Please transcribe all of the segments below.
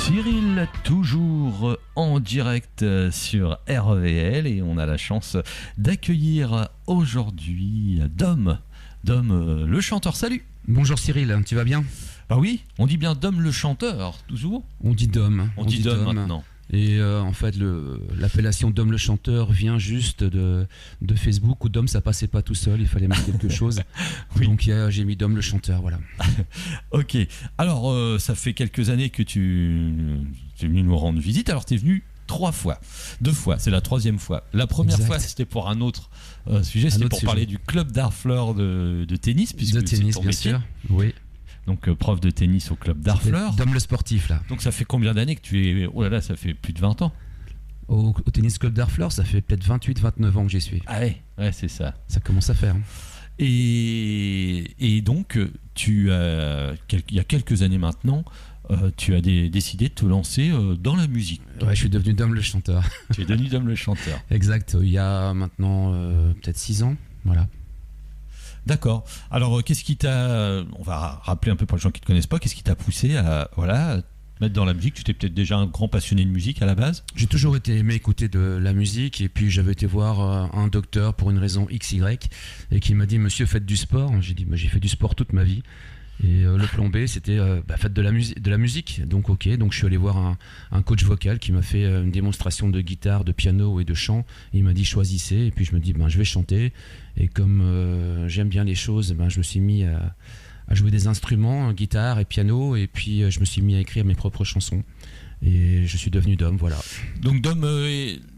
Cyril, toujours en direct sur REVL, et on a la chance d'accueillir aujourd'hui Dom le chanteur. Salut. Bonjour Cyril, tu vas bien? Bah oui, on dit bien Dom le chanteur, toujours. On dit Dom. On dit Dom maintenant. Et en fait, l'appellation Dom le chanteur vient juste de Facebook, où Dom ça passait pas tout seul, il fallait mettre quelque chose. Oui. Donc j'ai mis Dom le chanteur, voilà. Ok, alors ça fait quelques années que tu es venu nous rendre visite. Alors tu es venu 2 fois, c'est la 3e fois. La première fois c'était pour un autre sujet, c'était pour parler du club d'Harfleur de tennis, puisque de tennis, c'est ton bien métier. sûr. Oui. Donc prof de tennis au club d'Harfleur. Dom le sportif là. Donc ça fait combien d'années que tu es... Oh là là, ça fait plus de 20 ans. Au tennis club d'Harfleur, ça fait peut-être 28-29 ans que j'y suis. Ah ouais, c'est ça. Ça commence à faire. Et donc, il y a quelques années maintenant, tu as décidé de te lancer dans la musique. Ouais, je suis devenu Dom le chanteur. Tu es devenu Dom le chanteur. Exact, il y a maintenant peut-être 6 ans, voilà. D'accord. Alors, qu'est-ce qui t'a... On va rappeler un peu pour les gens qui ne te connaissent pas, qu'est-ce qui t'a poussé à mettre dans la musique? Tu étais peut-être déjà un grand passionné de musique à la base? J'ai toujours aimé écouter de la musique, et puis j'avais été voir un docteur pour une raison XY, et qui m'a dit: monsieur, faites du sport. J'ai dit: j'ai fait du sport toute ma vie. Et le plan B, c'était faites de la musique. Donc ok, donc je suis allé voir un coach vocal qui m'a fait une démonstration de guitare, de piano et de chant. Et il m'a dit: choisissez. Et puis je me dis: je vais chanter. Et comme j'aime bien les choses, je me suis mis à jouer des instruments, guitare et piano. Et puis je me suis mis à écrire mes propres chansons. Et je suis devenu Dom, voilà. Donc Dom,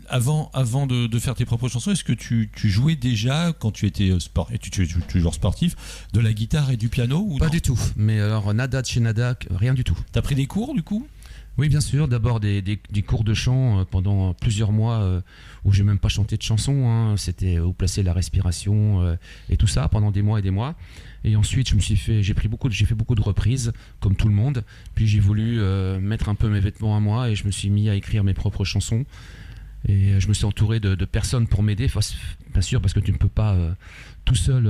avant de faire tes propres chansons, est-ce que tu jouais déjà, quand tu étais et tu es toujours sportif, de la guitare et du piano ou Pas non? du tout, mais alors nada de chez nada, rien du tout. T'as pris des cours du coup? Oui, bien sûr, d'abord des cours de chant pendant plusieurs mois où j'ai même pas chanté de chansons, c'était où placer la respiration et tout ça pendant des mois et des mois. Et ensuite, j'ai fait beaucoup de reprises, comme tout le monde. Puis j'ai voulu mettre un peu mes vêtements à moi, et je me suis mis à écrire mes propres chansons. Et je me suis entouré de personnes pour m'aider, bien sûr, parce que tu ne peux pas tout seul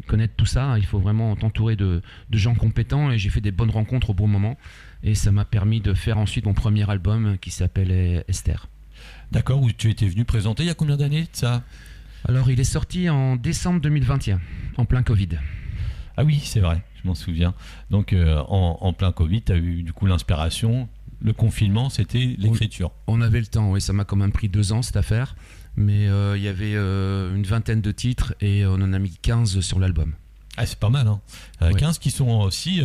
connaître tout ça. Il faut vraiment t'entourer de gens compétents, et j'ai fait des bonnes rencontres au bon moment. Et ça m'a permis de faire ensuite mon premier album qui s'appelle Esther. D'accord, où tu étais venu présenter il y a combien d'années de ça? Alors il est sorti en décembre 2021, en plein Covid. Ah oui, c'est vrai, je m'en souviens. Donc en plein Covid, tu as eu du coup l'inspiration. Le confinement, c'était l'écriture. On avait le temps, oui, ça m'a quand même pris 2 ans cette affaire. Mais il y avait une vingtaine de titres, et on en a mis 15 sur l'album. Ah, c'est pas mal, hein. 15 qui sont aussi,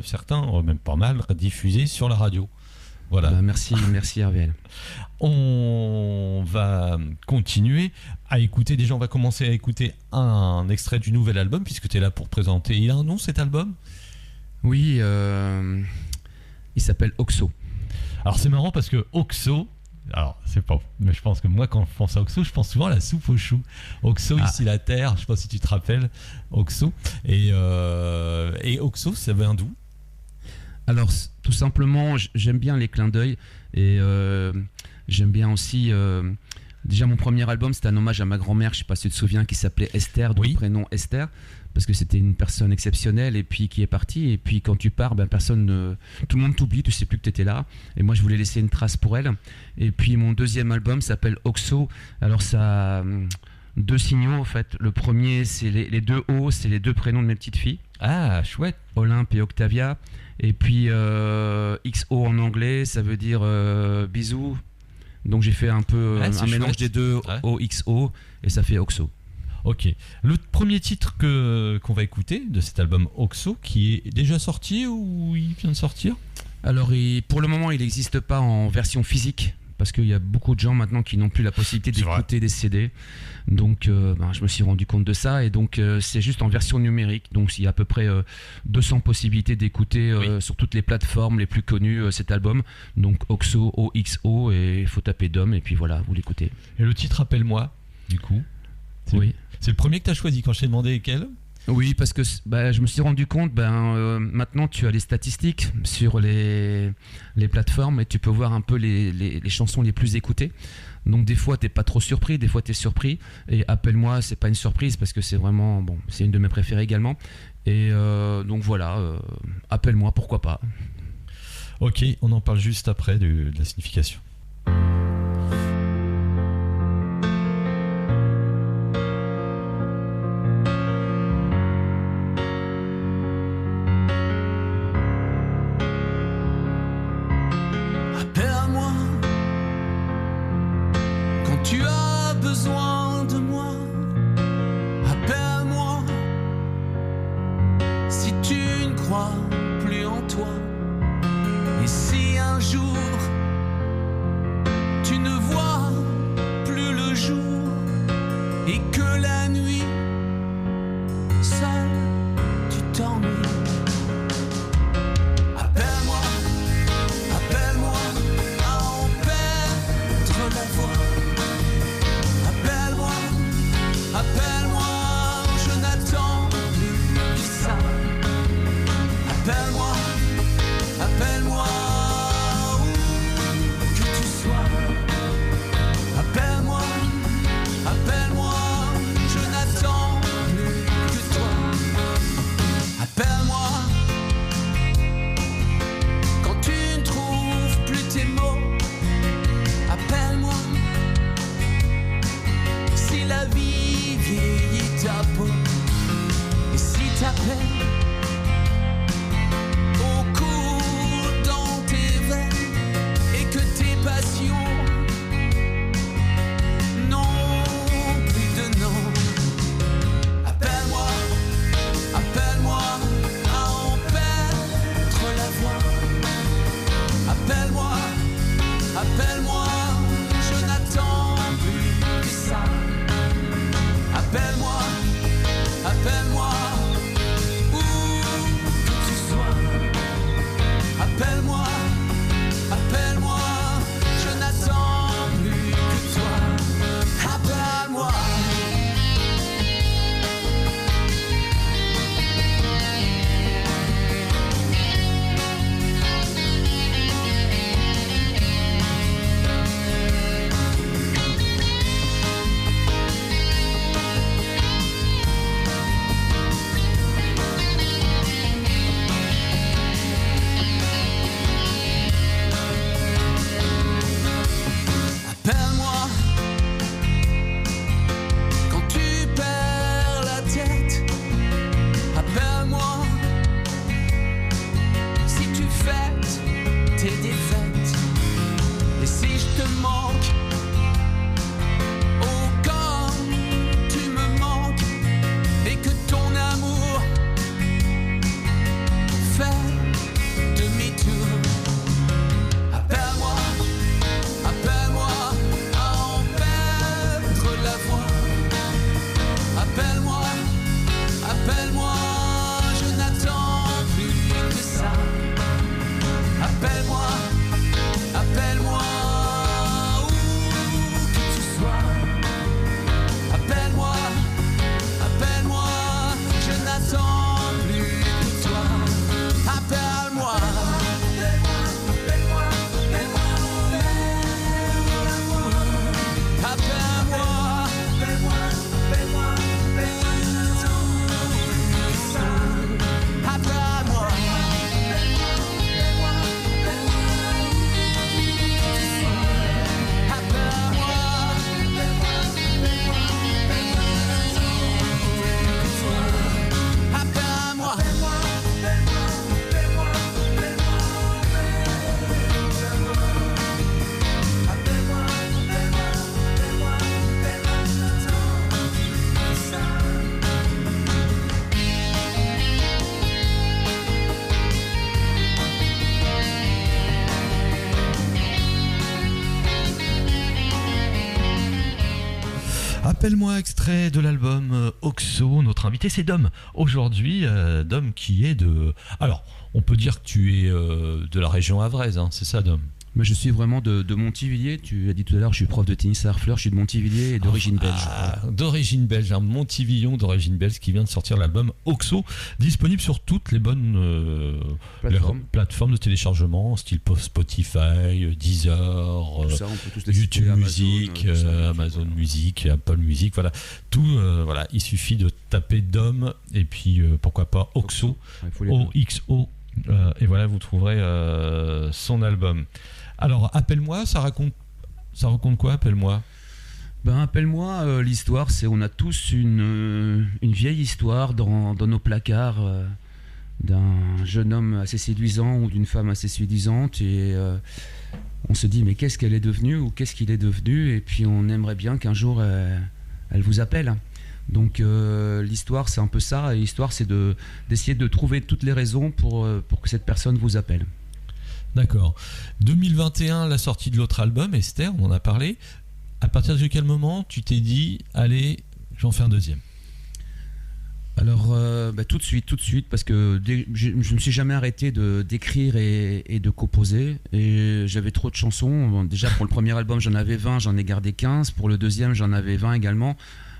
certains, même pas mal, diffusés sur la radio. Voilà. Merci RVL. On va continuer à écouter. Déjà, on va commencer à écouter un extrait du nouvel album, puisque tu es là pour présenter. Il a un nom, cet album? Oui, il s'appelle Oxo. Alors, c'est marrant parce que Oxo... Alors, c'est pas... Mais je pense que moi, quand je pense à Oxo, je pense souvent à la soupe aux choux. Oxo, ici la terre, je sais pas si tu te rappelles, Oxo. Et Oxo, ça vient d'où? Alors, tout simplement, j'aime bien les clins d'œil, et j'aime bien aussi... déjà, mon premier album, c'était un hommage à ma grand-mère, je sais pas si tu te souviens, qui s'appelait Esther, dont le prénom Esther, parce que c'était une personne exceptionnelle, et puis qui est partie. Et puis quand tu pars, tout le monde t'oublie, tu sais plus que tu étais là. Et moi, je voulais laisser une trace pour elle. Et puis mon deuxième album s'appelle Oxo. Alors ça a 2 signaux en fait. Le premier, c'est les 2 O, c'est les 2 prénoms de mes petites filles. Ah, chouette. Olympe et Octavia. Et puis XO en anglais, ça veut dire bisous. Donc j'ai fait un peu un mélange des 2 OXO, et ça fait Oxo. Ok. Le premier titre qu'on va écouter de cet album Oxo, qui est déjà sorti ou il vient de sortir? Alors pour le moment, il n'existe pas en version physique, parce qu'il y a beaucoup de gens maintenant qui n'ont plus la possibilité d'écouter des CD. Donc je me suis rendu compte de ça, et donc c'est juste en version numérique. Donc il y a à peu près 200 possibilités d'écouter sur toutes les plateformes les plus connues cet album. Donc Oxo, OXO, et il faut taper Dom, et puis voilà, vous l'écoutez. Et le titre Appelle-moi, du coup? Oui. C'est le premier que tu as choisi quand je t'ai demandé quel? Oui, parce que je me suis rendu compte, maintenant tu as les statistiques sur les plateformes, et tu peux voir un peu les chansons les plus écoutées. Donc des fois t'es pas trop surpris, des fois t'es surpris. Et Appelle-moi, c'est pas une surprise, parce que c'est vraiment, c'est une de mes préférées également. Et donc voilà, Appelle-moi, pourquoi pas. Ok, on en parle juste après de la signification. Appelle-moi quand tu as besoin de moi. Appelle-moi si tu ne crois plus en toi. Et si un jour tu ne vois plus le jour et que la nuit seul tu t'ennuies. Appelle-moi, appelle-moi à en perdre la voix. Appelle-moi, appelle-moi, je n'attends plus que ça. Appelle-moi, appelle-moi où que tu sois. Appelle-moi, appelle-moi, je n'attends plus que toi. Appelle-moi quand tu ne trouves plus tes mots. Appelle-moi si la vie vieillit ta peau. Et si ta peine au cours dans tes veines et que tes passions n'ont plus de nom. Appelle-moi, appelle-moi à en perdre la voix. Appelle-moi, appelle-moi, je n'attends plus que ça. Appelle-moi, appelle-moi où que tu sois. Appelle-moi, appelle-moi, je n'attends plus que toi. Appelle-moi. Appelle-moi quand tu perds la tête. Appelle-moi si tu fêtes tes défaites. Et si je te manque, oh comme tu me manques, et que ton amour fait demi-tour. Appelle-moi, appelle-moi à en perdre la voix. Appelle-moi, appelle-moi, je n'attends plus que ça. Appelle-moi, appelle-moi où que tu sois. Appelle-moi, appelle-moi, je n'attends plus que toi. Appelle-moi. Appelle-moi, extrait de l'album Oxo. Notre invité c'est Dom. Aujourd'hui, Dom qui est de... Alors, on peut dire que tu es de la région havraise, hein, c'est ça Dom? Mais je suis vraiment de Montivilliers. Tu as dit tout à l'heure, je suis prof de tennis à Harfleur. Je suis de Montivilliers et d'origine belge. D'origine belge, un Montivillon d'origine belge qui vient de sortir l'album Oxo, disponible sur toutes les bonnes plateformes de téléchargement, style Spotify, Deezer, ça, YouTube Music, Amazon Music, Apple Music, voilà. Tout, voilà. Il suffit de taper Dom et puis pourquoi pas Oxo, O-X-O. Et voilà, vous trouverez son album. Alors, Appelle-moi, ça raconte quoi, Appelle-moi? Appelle-moi, l'histoire, c'est on a tous une vieille histoire dans nos placards d'un jeune homme assez séduisant ou d'une femme assez séduisante, et on se dit mais qu'est-ce qu'elle est devenue ou qu'est-ce qu'il est devenu, et puis on aimerait bien qu'un jour elle vous appelle. Donc l'histoire c'est un peu ça, et l'histoire c'est d'essayer de trouver toutes les raisons pour que cette personne vous appelle. D'accord. 2021, la sortie de l'autre album, Esther, on en a parlé. À partir de quel moment tu t'es dit allez, j'en fais un deuxième? Alors tout de suite, parce que je ne me suis jamais arrêté d'écrire et de composer, et j'avais trop de chansons. Bon, déjà pour le premier album j'en avais 20, j'en ai gardé 15, pour le deuxième j'en avais 20 également.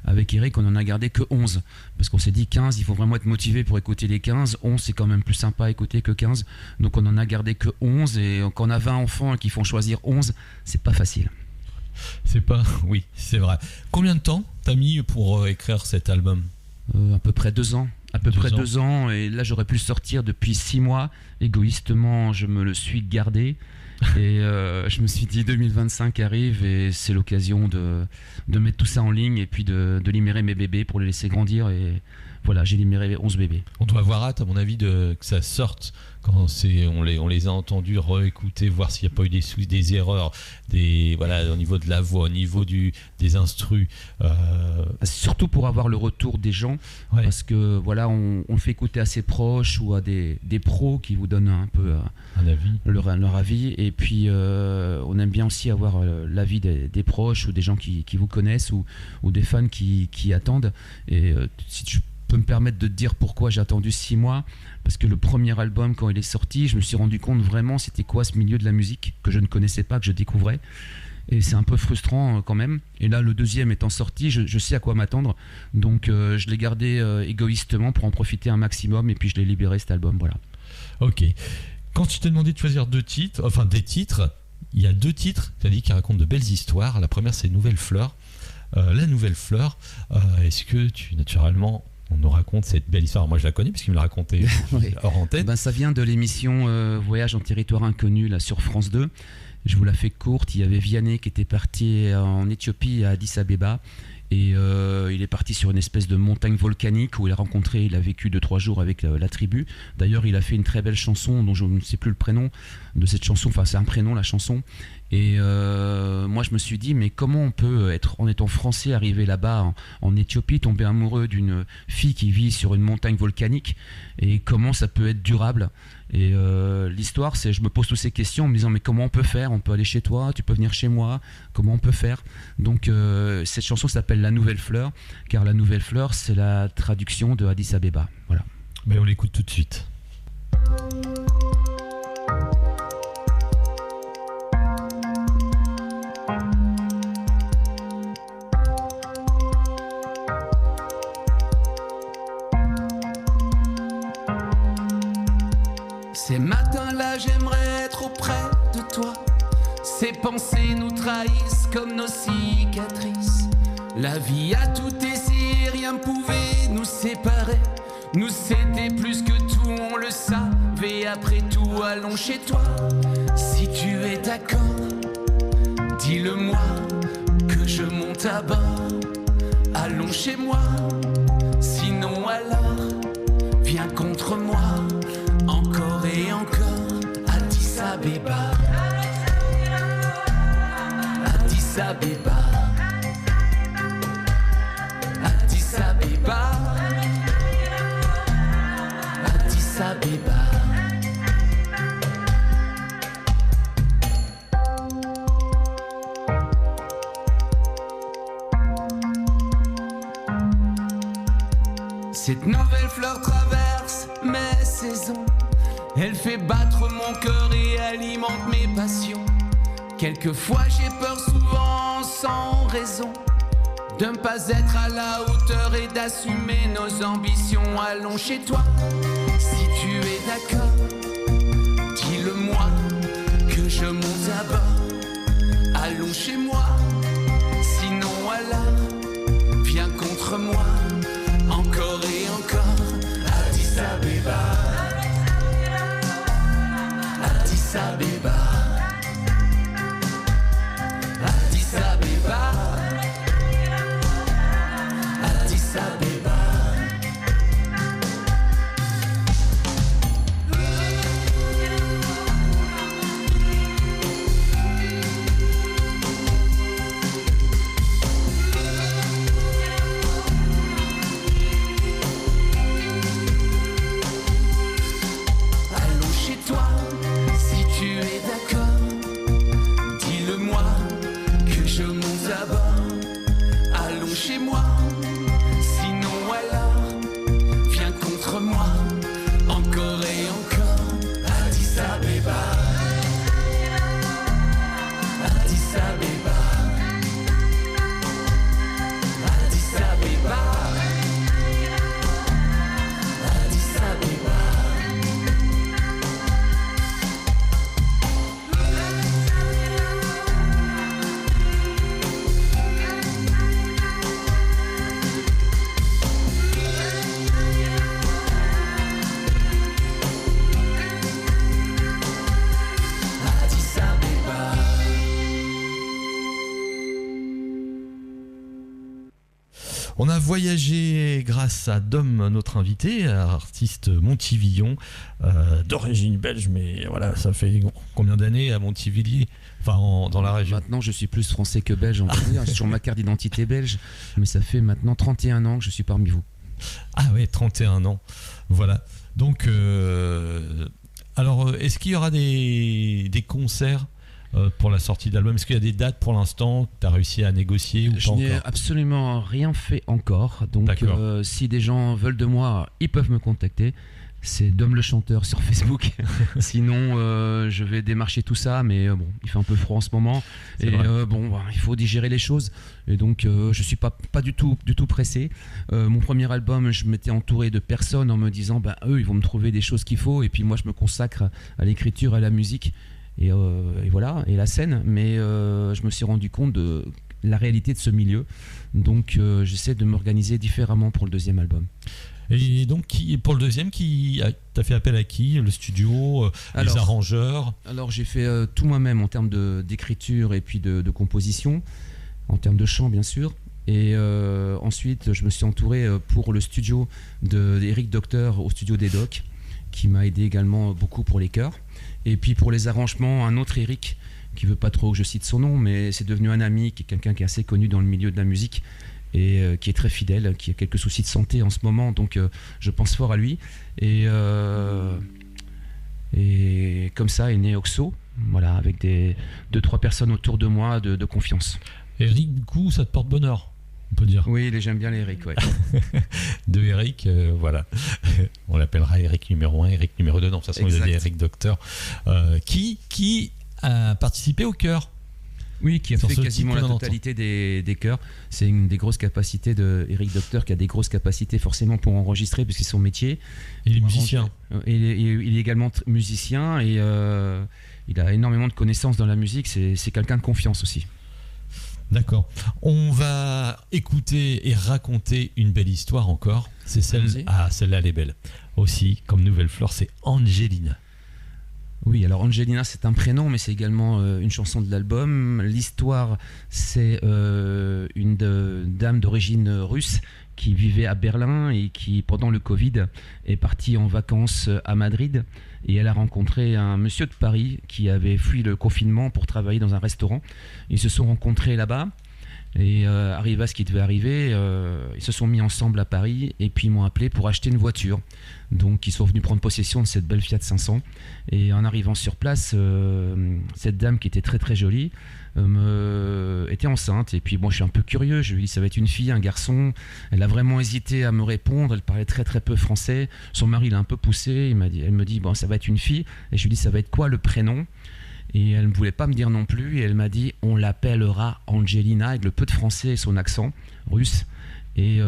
Avec Eric on en a gardé que 11, parce qu'on s'est dit 15, il faut vraiment être motivé pour écouter les 15, 11 c'est quand même plus sympa à écouter que 15, donc on en a gardé que 11, et quand on a 20 enfants et qu'il faut choisir 11, c'est pas facile. Oui, c'est vrai. Combien de temps t'as mis pour écrire cet album? À peu près 2 ans. Deux ans, et là j'aurais pu le sortir depuis 6 mois. Égoïstement, je me le suis gardé. Et je me suis dit 2025 arrive et c'est l'occasion de mettre tout ça en ligne, et puis de libérer mes bébés pour les laisser grandir. Et voilà, j'ai libéré 11 bébés. On doit avoir hâte, à mon avis, que ça sorte quand on les a entendus, réécouter, voir s'il n'y a pas eu des erreurs, au niveau de la voix, au niveau des instrus. Surtout pour avoir le retour des gens, ouais. Parce que voilà, on le fait écouter à ses proches ou à des pros qui vous donnent un peu leur avis. Et puis on aime bien aussi avoir l'avis des proches ou des gens qui vous connaissent ou des fans qui attendent. Et si tu peux me permettre de te dire pourquoi j'ai attendu 6 mois, parce que le premier album, quand il est sorti, je me suis rendu compte vraiment c'était quoi ce milieu de la musique que je ne connaissais pas, que je découvrais, et c'est un peu frustrant quand même. Et là le deuxième étant sorti, je sais à quoi m'attendre, donc je l'ai gardé égoïstement pour en profiter un maximum, et puis je l'ai libéré cet album, voilà. Ok. Quand tu t'es demandé de choisir des titres, il y a 2 titres, tu as dit, qui racontent de belles histoires. La première c'est Nouvelle Fleur. La Nouvelle Fleur, est-ce que naturellement on nous raconte cette belle histoire? Moi je la connais puisqu'il me l'a raconté oui. Hors antenne. Ça vient de l'émission Voyage en territoire inconnu là, sur France 2. Je vous la fais courte. Il y avait Vianney qui était parti en Éthiopie, à Addis Abeba, et il est parti sur une espèce de montagne volcanique où il a vécu 2-3 jours avec la tribu. D'ailleurs il a fait une très belle chanson dont je ne sais plus le prénom de cette chanson, enfin c'est un prénom la chanson. Et moi je me suis dit mais comment on peut en étant français arriver là-bas en Éthiopie, tomber amoureux d'une fille qui vit sur une montagne volcanique, et comment ça peut être durable. Et l'histoire c'est, je me pose toutes ces questions en me disant mais comment on peut faire, on peut aller chez toi, tu peux venir chez moi, comment on peut faire. Donc cette chanson s'appelle La Nouvelle Fleur, car La Nouvelle Fleur c'est la traduction de Addis Abeba. Voilà. On l'écoute tout de suite. Ces matins-là, j'aimerais être auprès de toi. Ces pensées nous trahissent comme nos cicatrices. La vie a tout essayé, rien pouvait nous séparer. Nous c'était plus que tout, on le savait. Après tout, allons chez toi. Si tu es d'accord, dis-le-moi, que je monte à bord. Allons chez moi, sinon alors, viens contre moi. Encore et encore, Addis Abeba, Addis Abeba, Addis Abeba, Addis Abeba. Cette nouvelle fleur traverse mes saisons. Elle fait battre mon cœur et alimente mes passions. Quelquefois j'ai peur, souvent sans raison, de ne pas être à la hauteur et d'assumer nos ambitions. Allons chez toi, si tu es d'accord, dis-le-moi, que je monte à bord. Allons chez moi, sinon alors, viens contre moi. Encore et encore, Addis Abeba, Abeba, Addis Abeba, Addis Abeba. Chez moi, sinon alors, viens contre moi, encore et encore. Addis Abeba, Addis Abeba, Addis Abeba, Addis Abeba. On a voyagé grâce à Dom, notre invité, artiste Montivillon, d'origine belge, mais voilà, ça fait combien d'années à Montivilliers, enfin dans la région? Maintenant, je suis plus français que belge, on va dire. J'ai sur ma carte d'identité belge, mais ça fait maintenant 31 ans que je suis parmi vous. Ah ouais, 31 ans, voilà. Donc, alors, est-ce qu'il y aura des concerts pour la sortie de l'album? Est-ce qu'il y a des dates pour l'instant? Tu as réussi à négocier ou pas? Je n'ai absolument rien fait encore. Donc si des gens veulent de moi, ils peuvent me contacter. C'est Dom le chanteur sur Facebook. Sinon je vais démarcher tout ça, mais bon, il fait un peu froid en ce moment. Et il faut digérer les choses. Et donc je suis pas du tout pressé. Mon premier album, je m'étais entouré de personnes en me disant eux ils vont me trouver des choses qu'il faut, et puis moi je me consacre à l'écriture, à la musique. Et voilà, et la scène, mais je me suis rendu compte de la réalité de ce milieu, donc j'essaie de m'organiser différemment pour le deuxième album. Et donc pour le deuxième, t'as fait appel à qui? Le studio, les arrangeurs? Alors j'ai fait tout moi-même en termes d'écriture et puis de composition, en termes de chant bien sûr. Et ensuite je me suis entouré pour le studio d'Eric Docteur au studio des Docs, qui m'a aidé également beaucoup pour les chœurs. Et puis pour les arrangements, un autre Eric, qui veut pas trop que je cite son nom, mais c'est devenu un ami, qui est quelqu'un qui est assez connu dans le milieu de la musique et qui est très fidèle, qui a quelques soucis de santé en ce moment, donc je pense fort à lui. Et comme ça est né Oxo, voilà, avec 2-3 personnes autour de moi de confiance. Eric, du coup, ça te porte bonheur, on peut dire. Oui, j'aime bien les Eric, ouais. De Eric, voilà. On l'appellera Eric numéro 1, Eric numéro 2. Non, de toute façon, il a dit Eric Docteur. Qui a participé au chœur? Oui, qui a fait quasiment la totalité des chœurs. C'est une des grosses capacités de Eric Docteur, qui a des grosses capacités forcément pour enregistrer, puisque c'est son métier. Il est musicien. Il est également musicien et il a énormément de connaissances dans la musique. C'est quelqu'un de confiance aussi. D'accord. On va écouter et raconter une belle histoire encore. C'est celle-là, elle est belle. Aussi, comme Nouvelle Flore, c'est Angelina. Oui, alors Angelina, c'est un prénom, mais c'est également une chanson de l'album. L'histoire, c'est une dame d'origine russe qui vivait à Berlin et qui, pendant le Covid, est partie en vacances à Madrid. Et elle a rencontré un monsieur de Paris qui avait fui le confinement pour travailler dans un restaurant. Ils se sont rencontrés là-bas. Et arrivé à ce qui devait arriver, ils se sont mis ensemble à Paris et puis ils m'ont appelé pour acheter une voiture. Donc ils sont venus prendre possession de cette belle Fiat 500. Et en arrivant sur place, cette dame qui était très très jolie était enceinte. Et puis bon, je suis un peu curieux, je lui ai dit ça va être une fille, un garçon. Elle a vraiment hésité à me répondre, elle parlait très très peu français. Son mari l'a un peu poussé, elle me dit bon, ça va être une fille. Et je lui ai dit ça va être quoi le prénom? Et elle ne voulait pas me dire non plus, et elle m'a dit on l'appellera Angelina, avec le peu de français et son accent russe. Et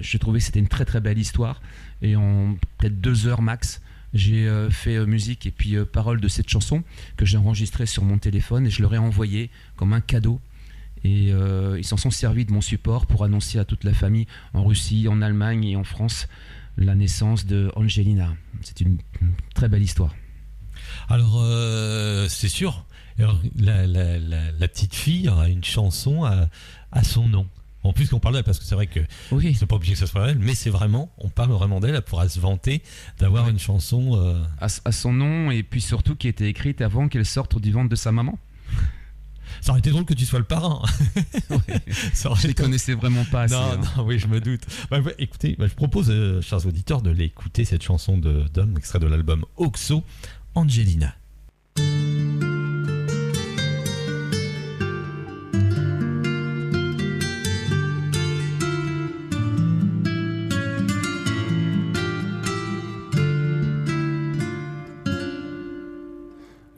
j'ai trouvé que c'était une très très belle histoire. Et en peut-être 2 heures max, j'ai fait musique et puis paroles de cette chanson que j'ai enregistrée sur mon téléphone et je leur ai envoyé comme un cadeau. Et ils s'en sont servis de mon support pour annoncer à toute la famille en Russie, en Allemagne et en France la naissance de Angelina. C'est une très belle histoire. Alors, c'est sûr. Alors, la petite fille a une chanson à son nom. En plus qu'on parle d'elle, parce que c'est vrai que c'est pas obligé que ce soit elle, mais c'est vraiment, on parle vraiment d'elle, elle pourra se vanter d'avoir une chanson à son nom, et puis surtout qui a été écrite avant qu'elle sorte du ventre de sa maman. Ça aurait été drôle que tu sois le parrain. Je les connaissais vraiment pas assez. Non, oui, je me doute. Écoutez, je propose, chers auditeurs, de l'écouter, cette chanson d'Homme, extrait de l'album Oxo, Angelina.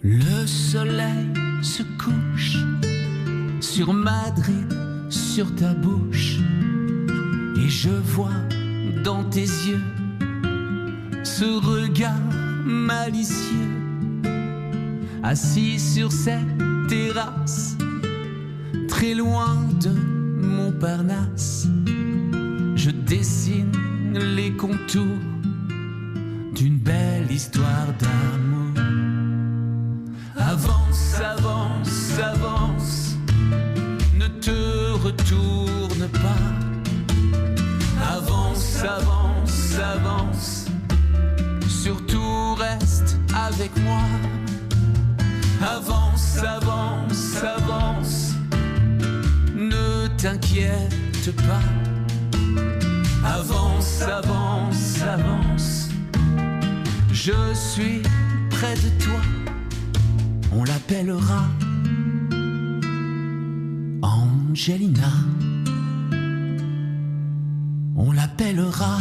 Le soleil se couche sur Madrid, sur ta bouche, et je vois dans tes yeux ce regard malicieux. Assis sur cette terrasse, très loin de Montparnasse, je dessine les contours d'une belle histoire d'amour. Avance, avance, avance, ne te retourne pas. Avance, avance, avance, surtout reste avec moi. Avance, avance, avance, ne t'inquiète pas. Avance, avance, avance, je suis près de toi. On l'appellera Angelina. On l'appellera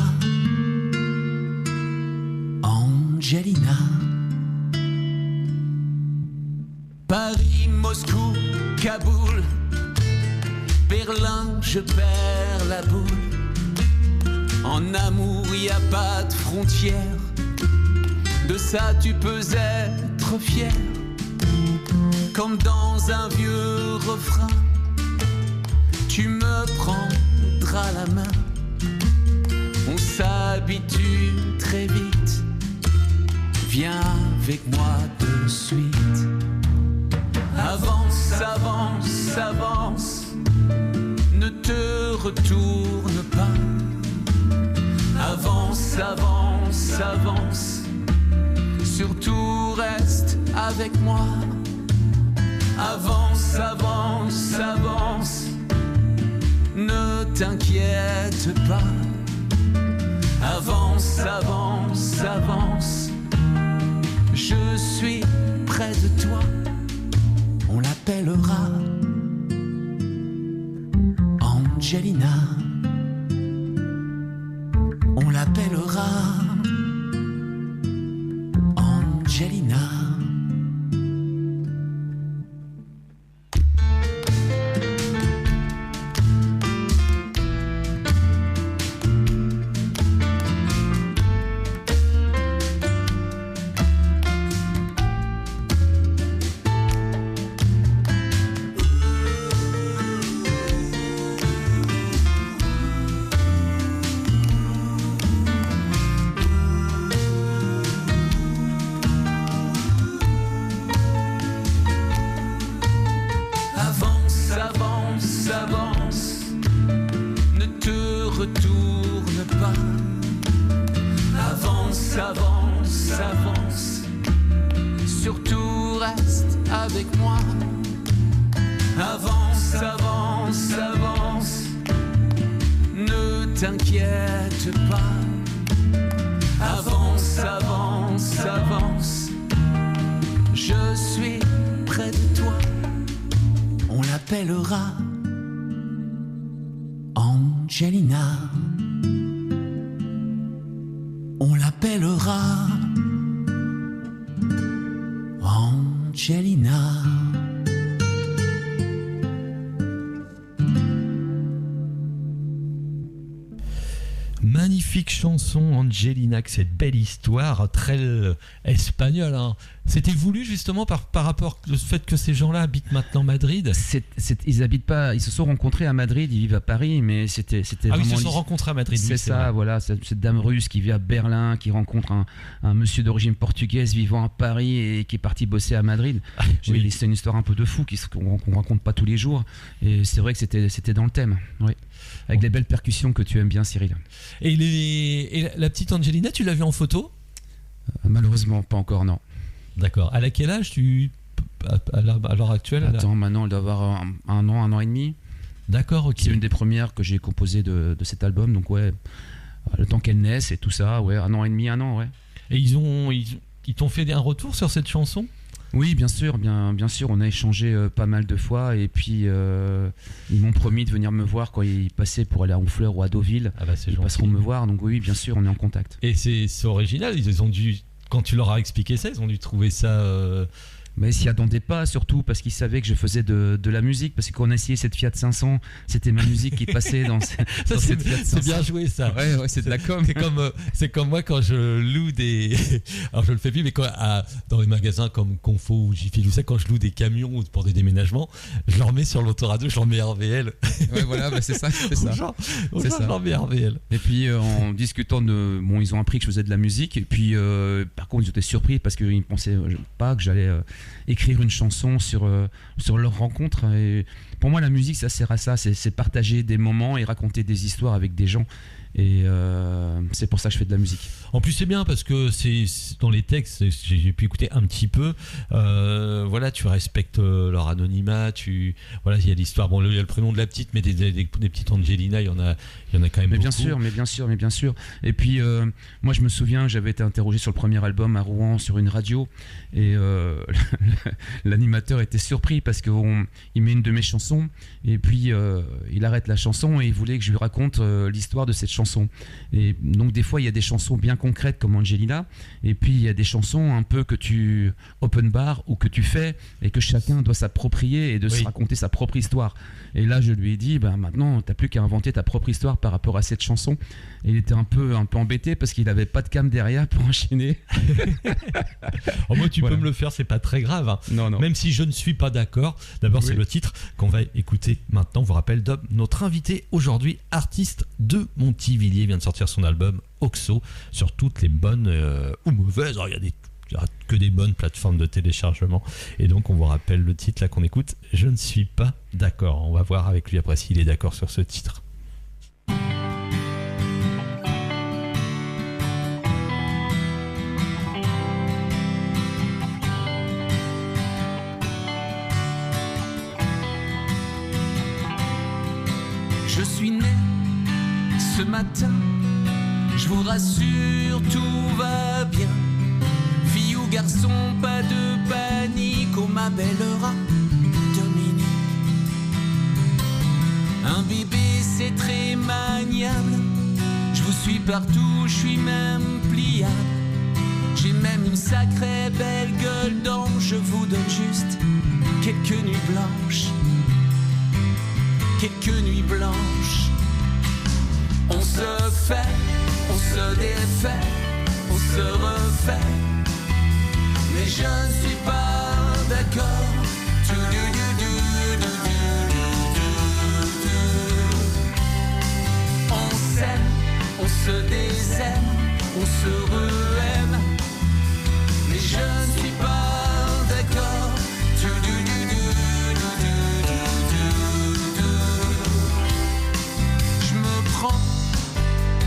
Angelina. Paris, Moscou, Kaboul, Berlin, je perds la boule. En amour, y a pas de frontières. De ça, tu peux être fier. Comme dans un vieux refrain, tu me prendras la main. On s'habitue très vite. Viens avec moi de suite. Avance, avance, avance, ne te retourne pas. Avance, avance, avance, surtout reste avec moi. Avance, avance, avance, ne t'inquiète pas. Avance, avance, avance, je suis près de toi. On l'appellera Angelina. On l'appellera Angelina. Angelina. On l'appellera Angelina. Magnifique magnifique chanson Angelina, cette belle histoire très espagnole. Hein. C'était voulu justement par rapport au fait que ces gens-là habitent maintenant Madrid. Ils habitent pas, ils se sont rencontrés à Madrid, ils vivent à Paris, mais c'était vraiment. Ils se sont rencontrés à Madrid. C'est ça, vrai. Voilà, cette dame russe qui vit à Berlin, qui rencontre un monsieur d'origine portugaise vivant à Paris et qui est parti bosser à Madrid. Oui. C'est une histoire un peu de fou qu'on raconte pas tous les jours, et c'est vrai que c'était dans le thème. Oui. Avec les belles percussions que tu aimes bien, Cyril. Et la petite Angelina, tu l'as vue en photo ? Malheureusement, pas encore, non. D'accord. À quel âge à l'heure actuelle? Attends, maintenant elle doit avoir un an et demi. D'accord, ok. C'est une des premières que j'ai composées de cet album, donc ouais, le temps qu'elle naisse et tout ça, ouais, 1 an et demi, 1 an, ouais. Et ils t'ont fait un retour sur cette chanson? Oui, bien sûr, on a échangé pas mal de fois, et puis ils m'ont promis de venir me voir quand ils passaient pour aller à Honfleur ou à Deauville. Ah bah, ils passeront me voir, donc oui, bien sûr, on est en contact. Et c'est original, ils ont dû, quand tu leur as expliqué ça, ils ont dû trouver ça... Mais ils s'y attendaient pas, surtout parce qu'ils savaient que je faisais de la musique, parce que quand on a essayé cette Fiat 500, c'était ma musique qui passait dans cette Fiat 500. C'est bien joué ça. Ouais, c'est de la com. C'est comme moi quand je loue des... Alors je le fais plus, mais dans les magasins comme Confo ou Jiffy, quand je loue des camions pour des déménagements, je leur mets sur l'autoradio, je leur mets RVL. Ouais, voilà, bah c'est ça. C'est ça. Je leur mets RVL. Et puis en discutant bon, ils ont appris que je faisais de la musique, et puis par contre ils étaient surpris parce qu'ils ne pensaient pas que j'allais... écrire une chanson sur leur rencontre. Et pour moi, la musique, ça sert à ça, c'est partager des moments et raconter des histoires avec des gens. Et c'est pour ça que je fais de la musique. En plus, c'est bien parce que c'est dans les textes, j'ai pu écouter un petit peu. Voilà, tu respectes leur anonymat. Voilà, il y a l'histoire. Bon, il y a le prénom de la petite, mais des petites Angelina, il y en a quand même beaucoup. Mais bien sûr. Et puis, moi, je me souviens, j'avais été interrogé sur le premier album à Rouen sur une radio, et l'animateur était surpris parce qu'il met une de mes chansons, et puis il arrête la chanson et il voulait que je lui raconte l'histoire de cette chanson. Et donc des fois il y a des chansons bien concrètes comme Angelina, et puis il y a des chansons un peu que tu open bar ou que tu fais et que chacun doit s'approprier et de se raconter sa propre histoire. Et là je lui ai dit maintenant t'as plus qu'à inventer ta propre histoire par rapport à cette chanson. Et il était un peu embêté parce qu'il avait pas de cam derrière pour enchaîner. Moi tu peux me le faire, c'est pas très grave, hein. Non. Même si je ne suis pas d'accord. D'abord c'est le titre qu'on va écouter maintenant. Je vous rappelle notre invité aujourd'hui, artiste de Montivilliers, vient de sortir son album Oxo sur toutes les bonnes ou mauvaises. Alors, il y a que des bonnes plateformes de téléchargement. Et donc, on vous rappelle le titre là qu'on écoute. Je ne suis pas d'accord. On va voir avec lui après s'il est d'accord sur ce titre. Je suis né ce matin, je vous rassure, tout va bien. Fille ou garçon, pas de panique, on m'appellera Dominique. Un bébé, c'est très maniable, je vous suis partout, je suis même pliable. J'ai même une sacrée belle gueule d'ange, je vous donne juste quelques nuits blanches. Quelques nuits blanches. On se fait, on se défait, on se refait. Mais je ne suis pas d'accord. On s'aime, on se désaime, on se re-aime. Mais je ne suis pas d'accord.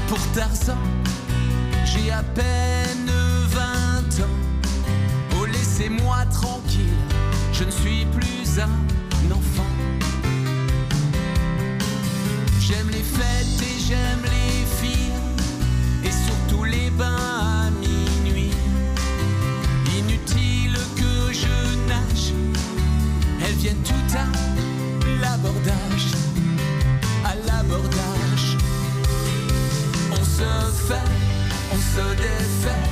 Pour Tarzan, j'ai à peine 20 ans. Oh, laissez-moi tranquille, je ne suis plus un enfant. J'aime les fêtes et j'aime les filles, et surtout les bains à minuit. Inutile que je nage, elles viennent tout à l'abordage, à l'abordage. On se fait, on se défait,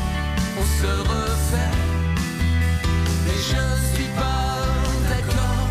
on se refait. Mais je ne suis pas d'accord.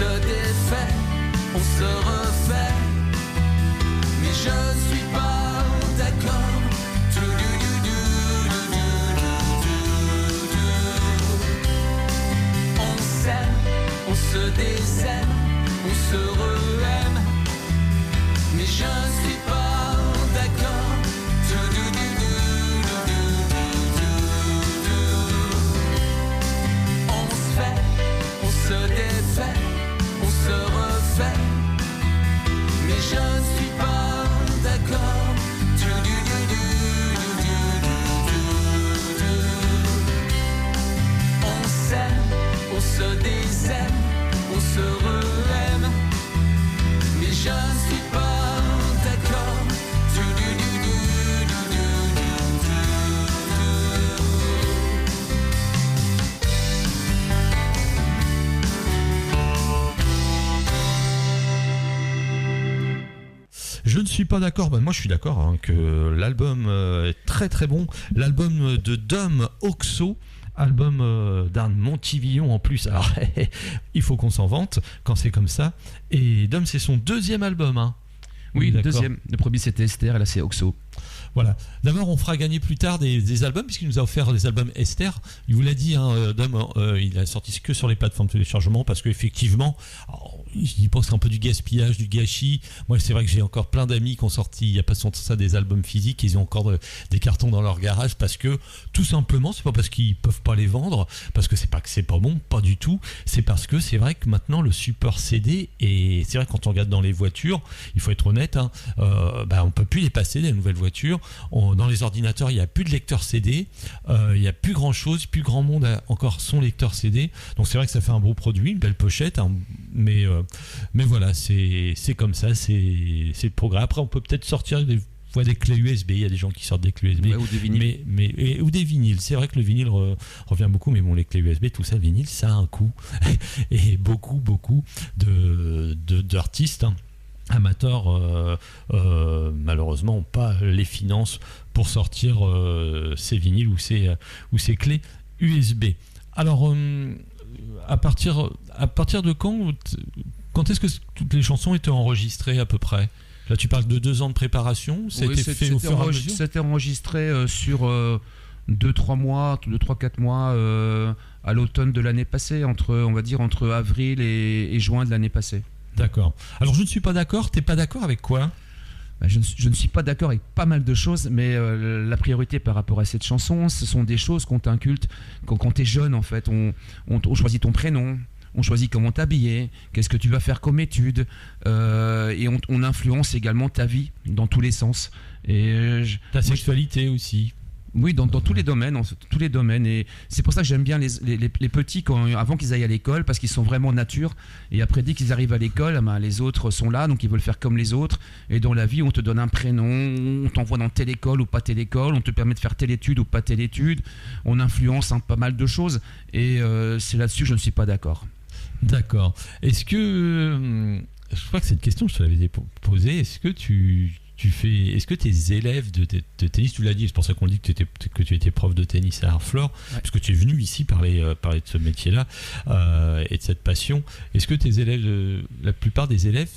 se défait, on se refait. Mais je suis pas d'accord. On s'aime, on se désaime, on se re-aime. Mais je suis pas d'accord. On se fait, on se défait, on se refait. Mais je ne suis pas d'accord. On s'aime, on se désaime, on se re-aime. Mais je ne suis pas d'accord. Je ne suis pas d'accord, moi je suis d'accord hein, que l'album est très très bon. L'album de Dom Oxo, album d'un Montivillon en plus, alors il faut qu'on s'en vante quand c'est comme ça. Et Dom, c'est son deuxième album. Hein. Oui, le deuxième. Le premier c'était Esther et là c'est Oxo. Voilà. D'abord, on fera gagner plus tard des albums, puisqu'il nous a offert des albums Esther. Il vous l'a dit, hein, Dom, il a sorti que sur les plateformes de téléchargement, parce qu'effectivement, il pense un peu du gaspillage, du gâchis. Moi, c'est vrai que j'ai encore plein d'amis qui ont sorti, il n'y a pas longtemps ça, des albums physiques, ils ont encore des cartons dans leur garage, parce que, tout simplement, c'est pas parce qu'ils peuvent pas les vendre, parce que c'est pas bon, pas du tout. C'est parce que c'est vrai que maintenant, le support CD, et c'est vrai que quand on regarde dans les voitures, il faut être honnête, hein, on peut plus les passer, les nouvelles voitures. Dans les ordinateurs, il n'y a plus de lecteur CD, il n'y a plus grand chose, plus grand monde a encore son lecteur CD. Donc c'est vrai que ça fait un beau produit, une belle pochette, hein, mais voilà, c'est comme ça, c'est le progrès. Après, on peut peut-être sortir des fois des clés USB, il y a des gens qui sortent des clés USB, ouais, ou des vinyles. ou des vinyles. C'est vrai que le vinyle revient beaucoup, mais bon, les clés USB, tout ça, le vinyle, ça a un coût. Et beaucoup d'artistes, hein, amateurs malheureusement n'ont pas les finances pour sortir ces vinyles ou ces clés USB. Alors à partir de quand est-ce que toutes les chansons étaient enregistrées à peu près? Là tu parles de 2 ans de préparation, ça a été fait au fur et à mesure? C'était enregistré sur 2-3 mois, 2-3-4 mois à l'automne de l'année passée, entre avril et juin de l'année passée. D'accord. Alors je ne suis pas d'accord, t'es pas d'accord avec quoi? Je ne suis pas d'accord avec pas mal de choses, mais la priorité par rapport à cette chanson, ce sont des choses qu'on t'inculte quand t'es jeune en fait. On choisit ton prénom, on choisit comment t'habiller, qu'est-ce que tu vas faire comme études, et on influence également ta vie dans tous les sens. Et ta sexualité aussi. Oui, dans tous les domaines, tous les domaines. Et c'est pour ça que j'aime bien les petits avant qu'ils aillent à l'école, parce qu'ils sont vraiment nature. Et après, dès qu'ils arrivent à l'école, les autres sont là, donc ils veulent faire comme les autres. Et dans la vie, on te donne un prénom, on t'envoie dans telle école ou pas telle école, on te permet de faire telle étude ou pas telle étude. On influence pas mal de choses. Et c'est là-dessus que je ne suis pas d'accord. D'accord. Est-ce que... je crois que cette question, je te l'avais posée. Est-ce que est-ce que tes élèves de tennis, tu l'as dit, c'est pour ça qu'on dit que tu étais prof de tennis à Harfleur, ouais, parce que tu es venu ici parler de ce métier-là et de cette passion. Est-ce que tes élèves, la plupart des élèves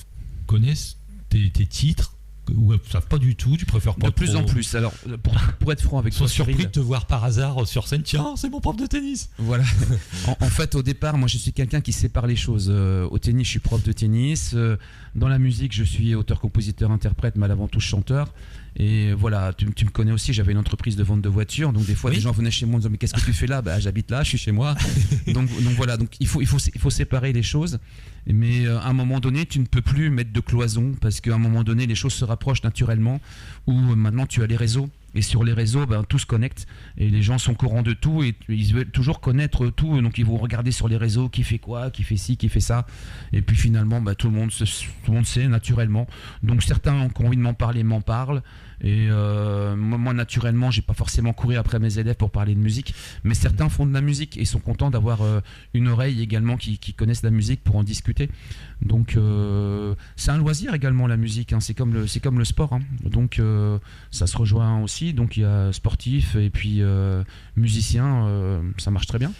connaissent tes titres, ou ne savent pas du tout, tu préfères pas? De plus en plus. Alors, pour être franc avec toi, ils sont surpris de te voir par hasard sur scène. Tiens, c'est mon prof de tennis. Voilà. En fait, au départ, moi, je suis quelqu'un qui sépare les choses. Au tennis, je suis prof de tennis. Dans la musique, je suis auteur, compositeur, interprète, mais avant tout chanteur. Et voilà, tu me connais aussi, j'avais une entreprise de vente de voitures, donc des fois, oui, des gens venaient chez moi en disant mais qu'est-ce que tu fais là? J'habite là, je suis chez moi. donc voilà, donc il faut séparer les choses. Mais à un moment donné, tu ne peux plus mettre de cloison, parce qu'à un moment donné, les choses se rapprochent naturellement, où maintenant tu as les réseaux. Et sur les réseaux, tout se connecte et les gens sont au courant de tout et ils veulent toujours connaître tout. Donc ils vont regarder sur les réseaux qui fait quoi, qui fait ci, qui fait ça. Et puis finalement, tout le monde sait naturellement. Donc certains qui ont envie de m'en parlent. Et moi naturellement, j'ai pas forcément couru après mes élèves pour parler de musique, mais certains font de la musique et sont contents d'avoir une oreille également qui connaissent la musique pour en discuter. Donc c'est un loisir également, la musique, hein. C'est comme le sport, hein. Donc ça se rejoint aussi. Donc il y a sportif et puis musicien, ça marche très bien.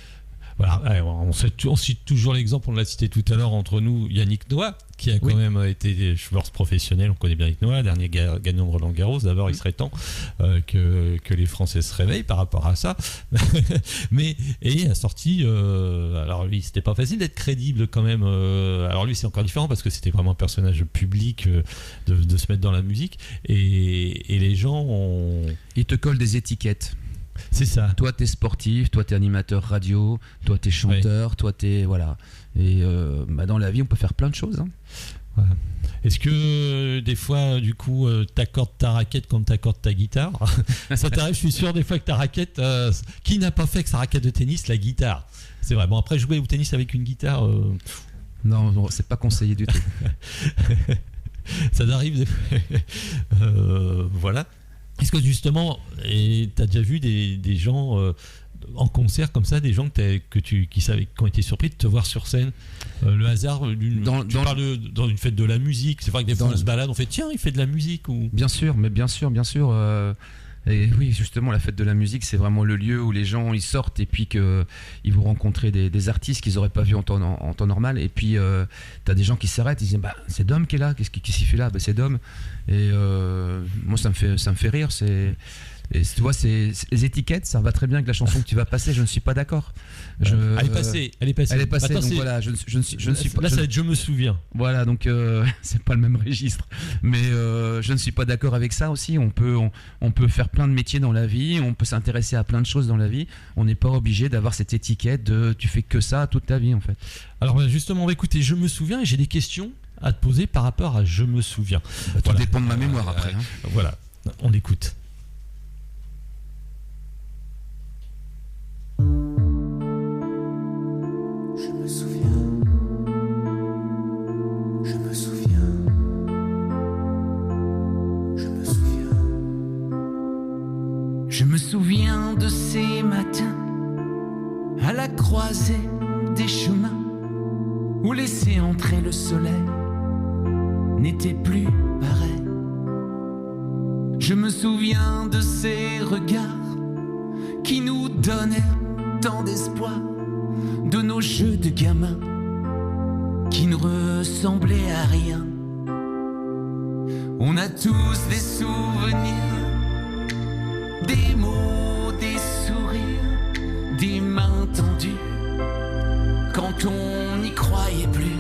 Voilà, on cite toujours l'exemple, on l'a cité tout à l'heure entre nous, Yannick Noah, qui a quand même été joueur professionnel. On connaît bien Yannick Noah, dernier gagnant de Roland Garros. D'abord, il serait temps que les Français se réveillent par rapport à ça. Et a sorti. Alors lui, c'était pas facile d'être crédible quand même. Alors lui, c'est encore différent parce que c'était vraiment un personnage public de se mettre dans la musique. Et les gens ils te collent des étiquettes. C'est ça. Toi, t'es sportif, toi, t'es animateur radio, toi, t'es chanteur, toi, t'es. Voilà. Et dans la vie, on peut faire plein de choses. Hein. Voilà. Est-ce que des fois, du coup, t'accordes ta raquette comme t'accordes ta guitare? Ça t'arrive, je suis sûr, des fois que ta raquette. Qui n'a pas fait que sa raquette de tennis, la guitare? C'est vrai. Bon, après, jouer au tennis avec une guitare. Non, c'est pas conseillé du tout. Ça t'arrive des fois. Voilà. Est-ce que justement, tu as déjà vu des gens en concert comme ça, des gens qui ont été surpris de te voir sur scène? Le hasard, tu parles dans une fête de la musique, c'est vrai que des fois on se balade, on fait tiens, il fait de la musique ou... Bien sûr. Et oui, justement, la fête de la musique, c'est vraiment le lieu où les gens ils sortent et puis qu'ils vont rencontrer des artistes qu'ils n'auraient pas vus en temps normal. Et puis, tu as des gens qui s'arrêtent, ils disent c'est Dom qui est là, qu'est-ce qu'il fait là? C'est Dom. Et moi, ça me fait rire. Et tu vois, les étiquettes, ça va très bien avec la chanson que tu vas passer. Je ne suis pas d'accord. Elle est passée. Attends, donc voilà, je ne suis pas. Là, ça va être Je me souviens. Voilà, donc c'est pas le même registre. Mais je ne suis pas d'accord avec ça aussi. On peut faire plein de métiers dans la vie. On peut s'intéresser à plein de choses dans la vie. On n'est pas obligé d'avoir cette étiquette de tu fais que ça toute ta vie en fait. Alors justement, on va écouter Je me souviens et j'ai des questions à te poser par rapport à Je me souviens. Tout dépend de ma mémoire après. Hein. Voilà, on écoute. Je me souviens, je me souviens, je me souviens. Je me souviens de ces matins à la croisée des chemins où laisser entrer le soleil n'était plus pareil. Je me souviens de ces regards qui nous donnaient tant d'espoir, de nos jeux de gamins qui ne ressemblaient à rien. On a tous des souvenirs, des mots, des sourires, des mains tendues quand on n'y croyait plus.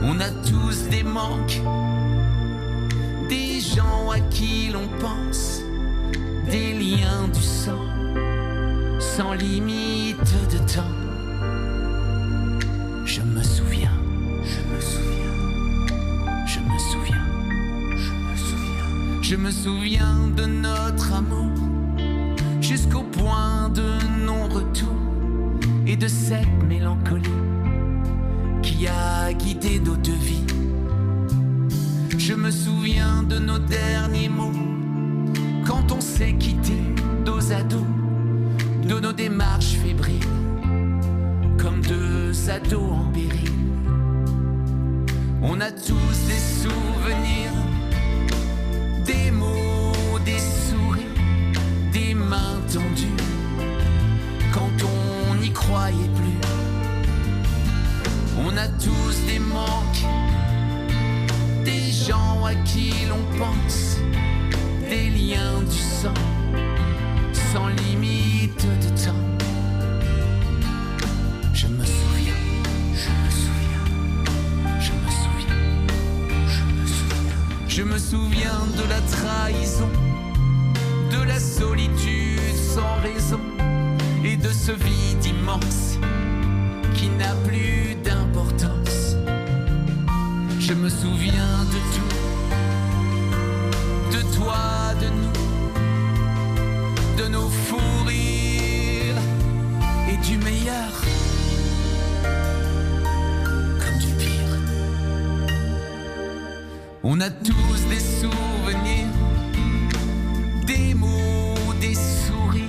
On a tous des manques, des gens à qui l'on pense, des liens du sang sans limite de temps. Je me souviens, je me souviens, je me souviens, je me souviens. Je me souviens de notre amour jusqu'au point de non-retour et de cette mélancolie qui a guidé nos deux vies. Je me souviens de nos derniers mots quand on s'est quitté dos à dos, de nos démarches fébriles comme deux ados en péril. On a tous des souvenirs, des mots, des sourires, des mains tendues quand on n'y croyait plus. On a tous des manques, des gens à qui l'on pense, des liens du sang sans limite de temps. Je me souviens, je me souviens, je me souviens, je me souviens. Je me souviens de la trahison, de la solitude sans raison et de ce vide immense qui n'a plus d'importance. Je me souviens de tout, de toi, de nous, de nos fous rires et du meilleur comme du pire. On a tous des souvenirs, des mots, des sourires,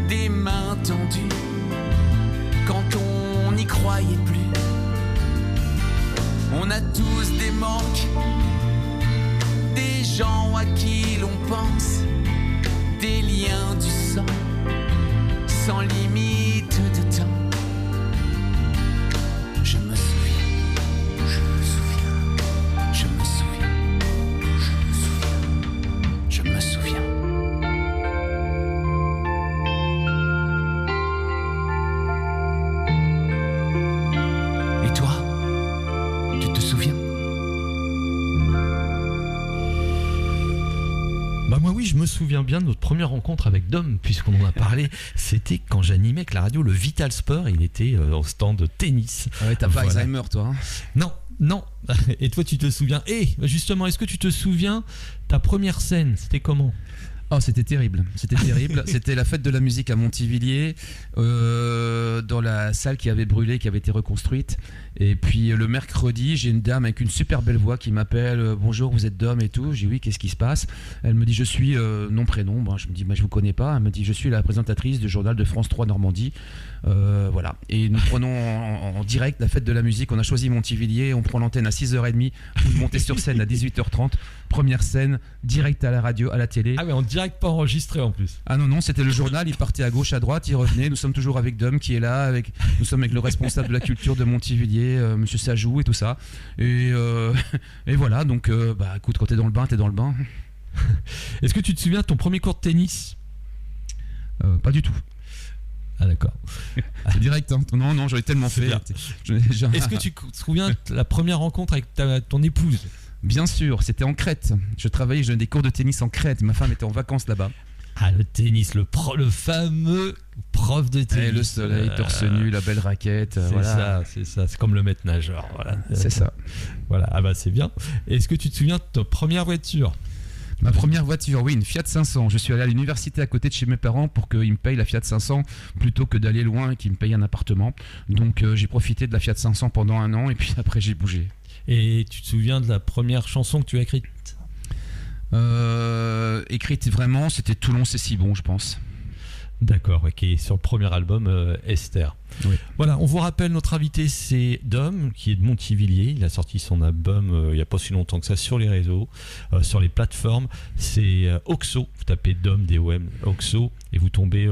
des mains tendues quand on n'y croyait plus. On a tous des manques, des gens à qui l'on pense, des liens du sang sans limite de temps. Je me souviens, je me souviens, je me souviens, je me souviens, je me souviens. Et toi, tu te souviens? Bah moi oui, je me souviens bien de notre première rencontre avec Dom, puisqu'on en a parlé. C'était quand j'animais avec la radio le Vital Sport. Il était au stand de tennis. Ouais, t'as pas Alzheimer, toi, hein? Non, non. Et toi, tu te souviens? Et justement, est-ce que tu te souviens ta première scène? C'était comment? Oh, c'était terrible. C'était terrible. C'était la fête de la musique à Montivilliers, dans la salle qui avait brûlé, qui avait été reconstruite. Et puis le mercredi, j'ai une dame avec une super belle voix qui m'appelle. Bonjour, vous êtes Dom et tout. Je dis oui, qu'est-ce qui se passe? Elle me dit je suis nom prénom. Bon, je me dis je vous connais pas. Elle me dit je suis la présentatrice du journal de France 3 Normandie. Voilà. Et nous prenons en direct la fête de la musique. On a choisi Montivilliers. On prend l'antenne à 6h30. Vous montez sur scène à 18h30. Première scène, direct à la radio, à la télé. Ah oui, en direct, pas enregistré en plus. Ah non, c'était le journal. Il partait à gauche, à droite, il revenait. Nous sommes toujours avec Dom qui est là. Nous sommes avec le responsable de la culture de Montivilliers, Monsieur Sajou et tout ça. Et voilà, donc écoute, quand t'es dans le bain, t'es dans le bain. Est-ce que tu te souviens de ton premier cours de tennis? Pas du tout. Ah d'accord. C'est direct, hein. Non, j'en ai tellement fait. Est-ce que tu te souviens de la première rencontre avec ton épouse? Bien sûr, c'était en Crète. Je donnais des cours de tennis en Crète. Ma femme était en vacances là-bas. Ah, le tennis, le fameux prof de tennis. Et le soleil, torse nu, la belle raquette. C'est ça. C'est comme le maître nageur. Voilà. C'est ça. Voilà. Ah bah c'est bien. Est-ce que tu te souviens de ta première voiture? Ma première voiture, oui, une Fiat 500. Je suis allé à l'université à côté de chez mes parents pour qu'ils me payent la Fiat 500 plutôt que d'aller loin et qu'ils me payent un appartement. Donc j'ai profité de la Fiat 500 pendant 1 an et puis après j'ai bougé. Et tu te souviens de la première chanson que tu as écrite? Écrite vraiment, c'était Toulon c'est si bon, je pense. D'accord, qui est sur le premier album Esther. Oui. Voilà, on vous rappelle, notre invité c'est Dom, qui est de Montivilliers. Il a sorti son album il n'y a pas si longtemps que ça sur les réseaux, sur les plateformes. C'est Oxo. Vous tapez Dom, D-O-M, Oxo, et vous tombez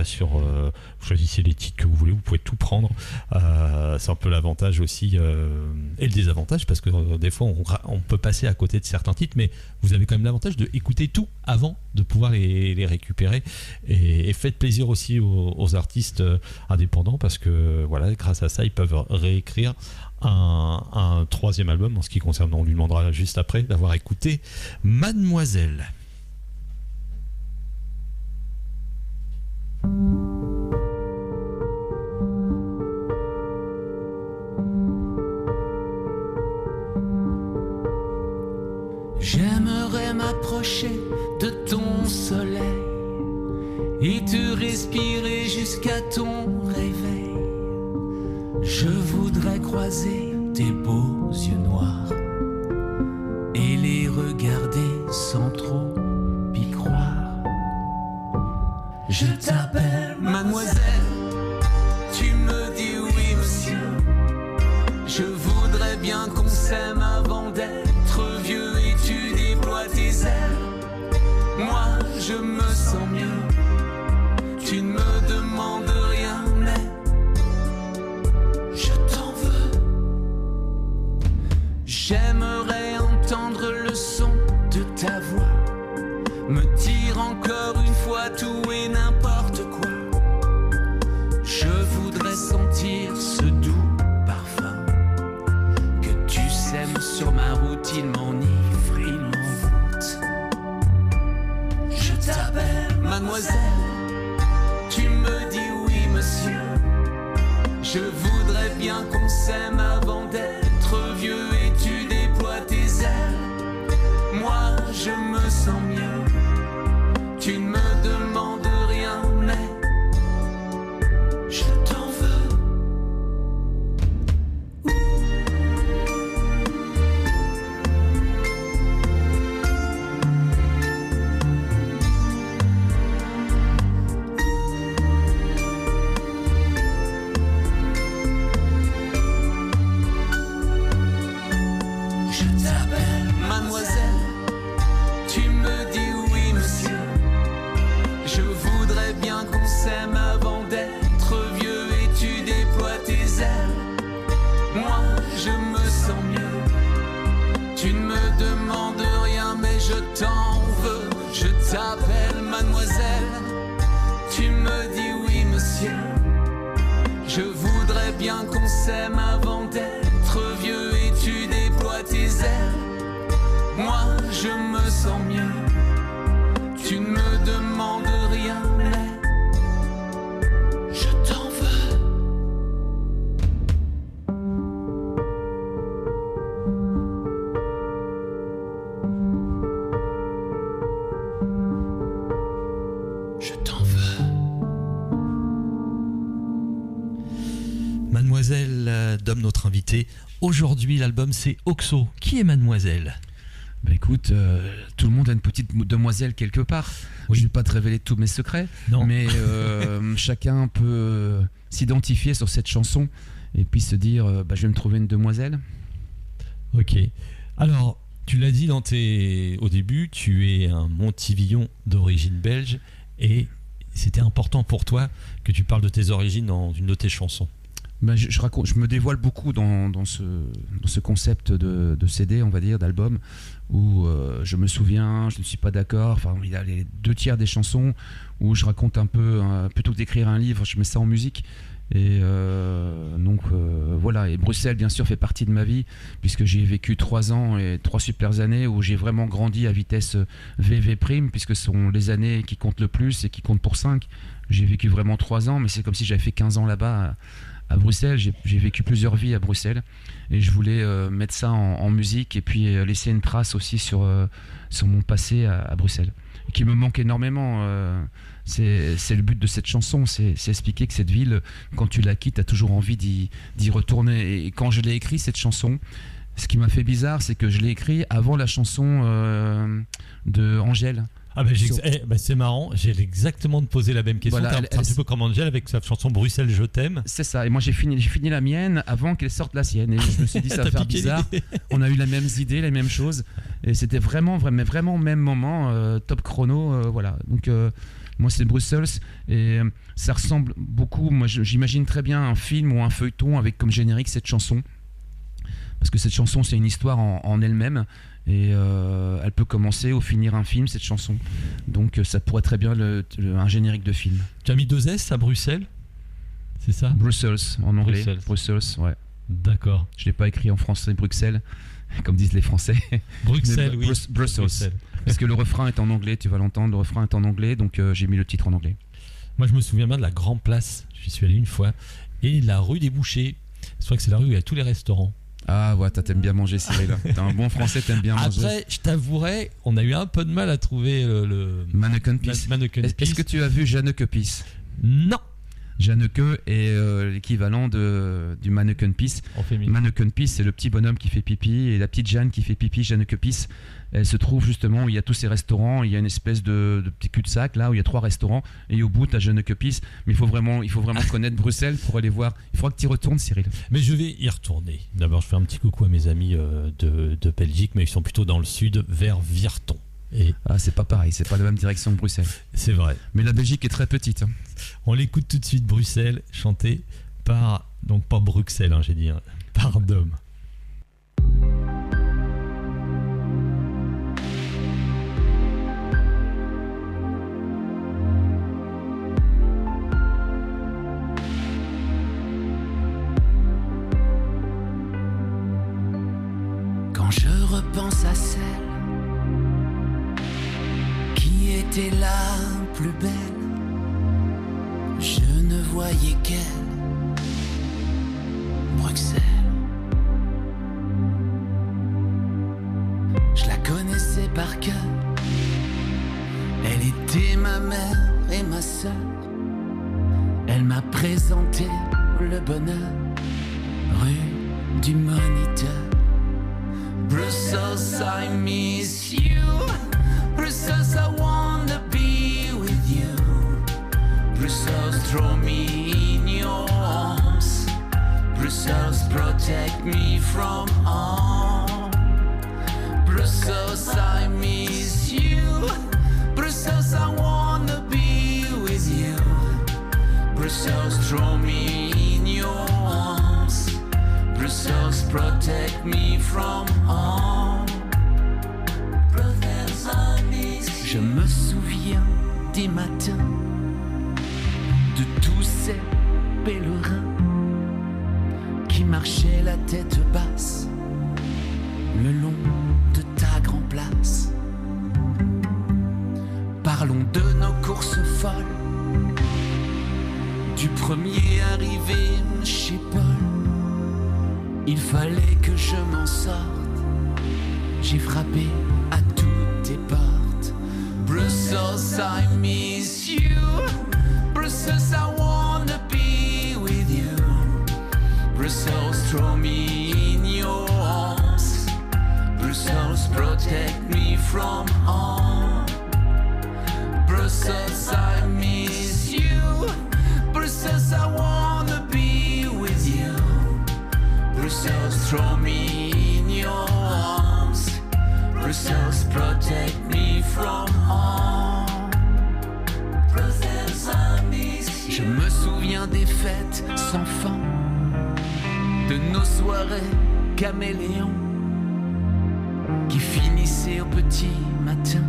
sur. Vous choisissez les titres que vous voulez, vous pouvez tout prendre. C'est un peu l'avantage aussi et le désavantage, parce que des fois on peut passer à côté de certains titres, mais vous avez quand même l'avantage d'écouter tout avant de pouvoir les récupérer. Et faites plaisir aussi aux artistes indépendants, parce que voilà, grâce à ça ils peuvent réécrire un troisième album. En ce qui concerne, on lui demandera juste après d'avoir écouté Mademoiselle. J'aimerais m'approcher de ton soleil et te respirer jusqu'à ton réveil. Je voudrais croiser tes beaux yeux noirs et les regarder sans trop y croire. Je t'appelle mademoiselle, tu me dis oui monsieur. Je voudrais bien qu'on s'aime avant d'être vieux et tu déploies tes ailes. Moi je me sens mieux, tu ne me demandes rien mais je t'en veux. J'aimerais entendre le son de ta voix, me dire encore une fois tout et n'importe quoi. Je voudrais sentir ce doux parfum que tu sèmes sur ma route. Il m'enivre, il m'envoûte. Je t'appelle mademoiselle, tu me dis oui monsieur. Je voudrais bien qu'on s'aime avant d'être vieux et tu déploies tes ailes. Moi je me sens mieux, tu ne me demandes rien mais je t'en veux. Je t'appelle mademoiselle, tu me dis oui monsieur. Je voudrais bien qu'on s'aime je t'en veux, je t'appelle mademoiselle. Tu me dis oui monsieur. Je voudrais bien qu'on s'aime avant d'être vieux et tu déploies tes ailes. Moi je me sens mieux. Tu ne me demandes rien mais je t'en veux. Je t'en veux. Mademoiselle Dom, notre invitée. Aujourd'hui, l'album c'est Oxo. Qui est Mademoiselle ? Bah écoute, tout le monde a une petite demoiselle quelque part. Oui. Je ne vais pas te révéler tous mes secrets, non. Mais chacun peut s'identifier sur cette chanson et puis se dire je vais me trouver une demoiselle. Ok. Alors, tu l'as dit au début, tu es un Montivillon d'origine belge et c'était important pour toi que tu parles de tes origines dans une de tes chansons. Je me dévoile beaucoup dans ce concept de CD, on va dire, d'album, où je me souviens, je ne suis pas d'accord, enfin il y a les 2/3 des chansons où je raconte un peu, plutôt que d'écrire un livre, je mets ça en musique. Et donc voilà, et Bruxelles bien sûr fait partie de ma vie puisque j'ai vécu 3 ans et 3 super années où j'ai vraiment grandi à vitesse VV prime, puisque ce sont les années qui comptent le plus et qui comptent pour 5. J'ai vécu vraiment 3 ans, mais c'est comme si j'avais fait 15 ans là-bas à Bruxelles. J'ai vécu plusieurs vies à Bruxelles et je voulais mettre ça en musique et puis laisser une trace aussi sur mon passé à Bruxelles, qui me manque énormément. C'est le but de cette chanson, c'est expliquer que cette ville, quand tu la quittes, tu as toujours envie d'y retourner. Et quand je l'ai écrit, cette chanson, ce qui m'a fait bizarre, c'est que je l'ai écrit avant la chanson de Angèle. Ah c'est marrant, j'ai exactement posé la même question. Voilà, un petit peu comme Angèle avec sa chanson Bruxelles je t'aime. C'est ça, et moi j'ai fini la mienne avant qu'elle sorte la sienne, et je me suis dit ça va faire bizarre. On a eu les mêmes idées, les mêmes choses, et c'était vraiment même moment, top chrono, voilà. Donc moi c'est Bruxelles, et ça ressemble beaucoup, moi j'imagine très bien un film ou un feuilleton avec comme générique cette chanson, parce que cette chanson c'est une histoire en elle-même. Et elle peut commencer ou finir un film, cette chanson. Donc ça pourrait très bien un générique de film. Tu as mis 2 S à Bruxelles ? C'est ça ? Brussels en anglais. Brussels, ouais. D'accord. Je ne l'ai pas écrit en français Bruxelles, comme disent les Français. Bruxelles, oui. Brussels. Parce que le refrain est en anglais, tu vas l'entendre, le refrain est en anglais, donc j'ai mis le titre en anglais. Moi je me souviens bien de la Grande Place, j'y suis allé une fois, et la rue des Bouchers. Je crois que c'est la rue où il y a tous les restaurants. Ah ouais, t'aimes bien manger, Cyril. T'es un bon français, t'aimes bien manger. Après, je t'avouerai, on a eu un peu de mal à trouver le Mannequin Peace. Est-ce que tu as vu Jeanneke Peace ? Non. Jeanneke est l'équivalent du Mannequin Peace. Mannequin Peace, c'est le petit bonhomme qui fait pipi, et la petite Jeanne qui fait pipi. Jeanneke Peace, elle se trouve justement où il y a tous ces restaurants. Il y a une espèce de petit cul-de-sac là où il y a 3 restaurants, et au bout t'as Jeanneke Peace. Mais il faut vraiment connaître Bruxelles pour aller voir. Il faudra que tu y retournes, Cyril. Mais je vais y retourner. D'abord, je fais un petit coucou à mes amis de Belgique, mais ils sont plutôt dans le sud, vers Virton. C'est pas pareil, c'est pas la même direction que Bruxelles. C'est vrai. Mais la Belgique est très petite. On l'écoute tout de suite, Bruxelles, chanté par, donc pas Bruxelles, j'ai dit, par Dom. Quand je repense à celle qui était la plus belle, je ne voyais qu'elle, Bruxelles. Je la connaissais par cœur, elle était ma mère et ma sœur. Elle m'a présenté le bonheur, rue du Moniteur. Brussels, I miss you. Brussels, I wanna be with you. Brussels, throw me in your arms. Brussels, protect me from harm. Brussels, I miss you. Brussels, I wanna be with you. Brussels, throw me in your arms. Brussels, protect me from harm. Brussels, samedi matin de tous ces pèlerins qui marchaient la tête basse le long de ta grande place. Parlons de nos courses folles, du premier arrivé chez Paul. Il fallait que je m'en sorte, j'ai frappé à toutes tes portes. Brussels, I miss you. Brussels, I wanna be with you. Brussels, throw me in your arms. Brussels, protect me from harm. Brussels, I miss you. Brussels, I wanna be with you. Brussels, throw me in your arms. Brussels, protect me from harm. Brussels, I miss you. Je me souviens des fêtes sans fin, de nos soirées caméléons qui finissaient au petit matin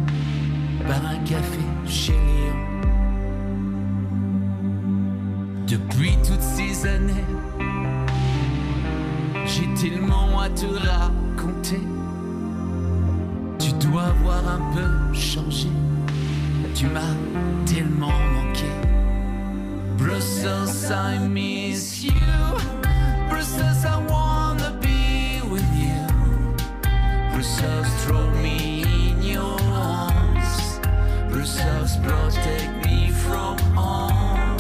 par un café chez Léon. Depuis toutes ces années, j'ai tellement à te raconter. Tu dois avoir un peu changé, tu m'as tellement manqué. Brussels, I miss you. Brussels, I wanna be with you. Brussels, throw me in your arms. Brussels, protect me from harm.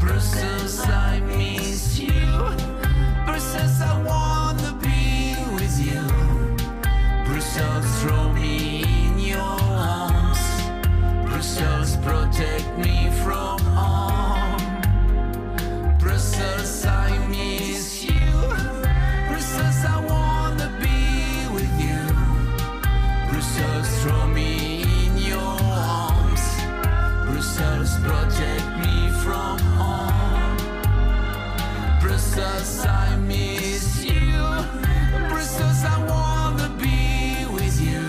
Brussels, I miss you. Brussels, I wanna be with you. Brussels, throw me in your arms. Brussels, protect me from harm. Brussels, I miss you. Brussels, I wanna be with you. Brussels, throw me in your arms. Brussels, protect me from harm. Brussels, I miss you. Brussels, I wanna be with you.